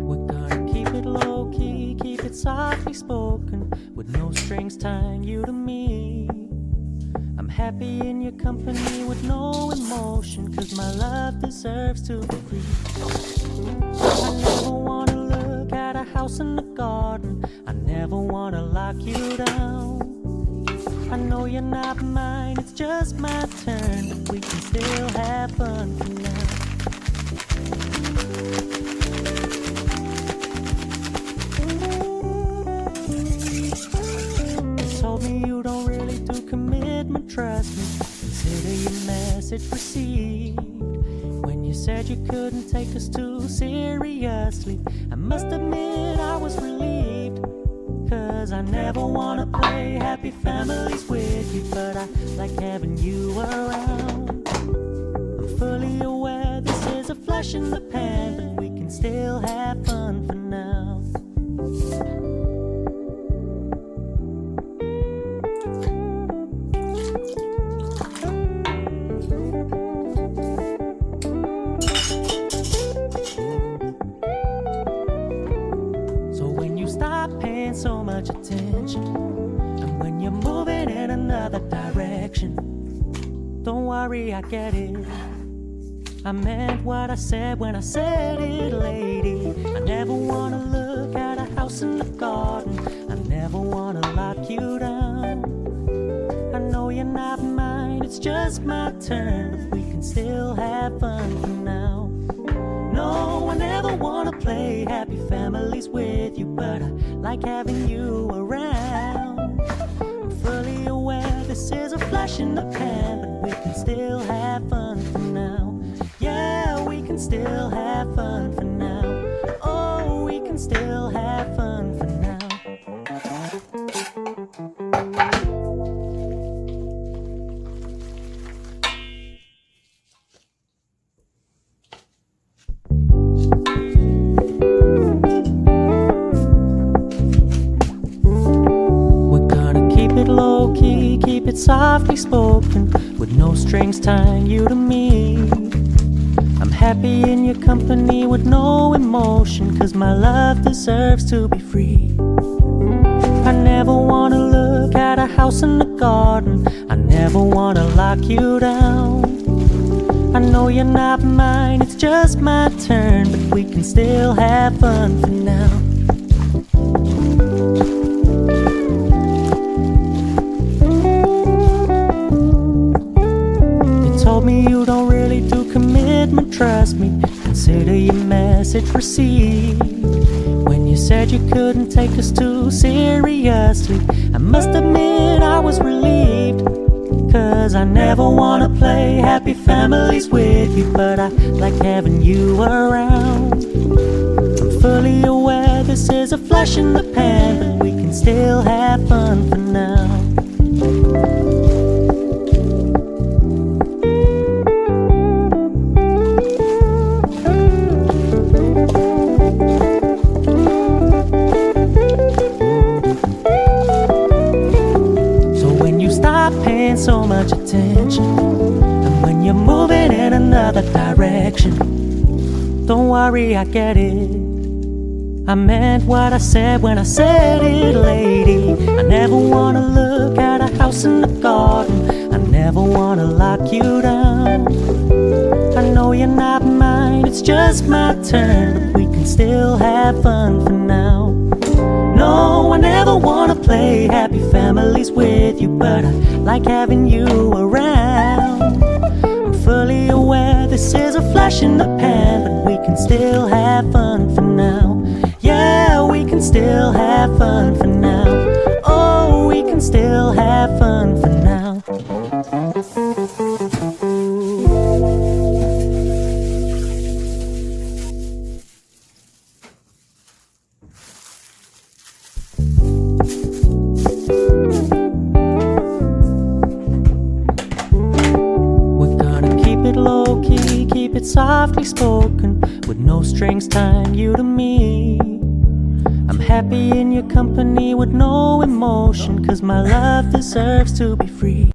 We're gonna keep it low key, keep it softly spoken, with no strings tying you to me. I'm happy in your company with no emotion, 'cause my love deserves to be free. I never wanna look at a house in the garden, I never wanna lock you down. I know you're not mine, it's just my turn, but we can still have fun for now. You told me you don't really do commitment, trust me, consider your message received. When you said you couldn't take us too seriously, I must admit I was relieved. 'Cause I never wanna play happy families with you, but I like having you around. I'm fully aware this is a flash in the pan, but we can still have fun for now. So when you stop paying so much attention, and when you're moving in another direction, don't worry, I get it. I meant what I said when I said it, lady. I never wanna look at a house in the garden, I never wanna lock you down. I know you're not mine, it's just my turn, but we can still have fun for now. No, I never wanna play happy families with you, but I like having you around. I'm fully aware this is a flash in the pan, but we can still have fun for now. Yeah, we can still have fun for now. Oh, we can still have fun for now. Low key, keep it softly spoken, with no strings tying you to me. I'm happy in your company with no emotion, 'cause my love deserves to be free. I never wanna look at a house in the garden, I never wanna lock you down. I know you're not mine, it's just my turn, but we can still have fun for now. Told me you don't really do commitment, trust me, consider your message received. When you said you couldn't take us too seriously, I must admit I was relieved. 'Cause I never wanna play happy families with you, but I like having you around. I'm fully aware this is a flash in the pan, but we can still have fun for now. Paying so much attention, and when you're moving in another direction, don't worry, I get it. I meant what I said when I said it, lady. I never wanna look at a house in the garden, I never wanna lock you down. I know you're not mine, it's just my turn, but we can still have fun for now. No, I never wanna play happy families with you, but I like having you around. I'm fully aware this is a flash in the pan, but we can still have fun for now. Yeah, we can still have fun for now. Oh, we can still have fun for now. Low key, keep it softly spoken, with no strings tying you to me. I'm happy in your company with no emotion, 'cause my love deserves to be free.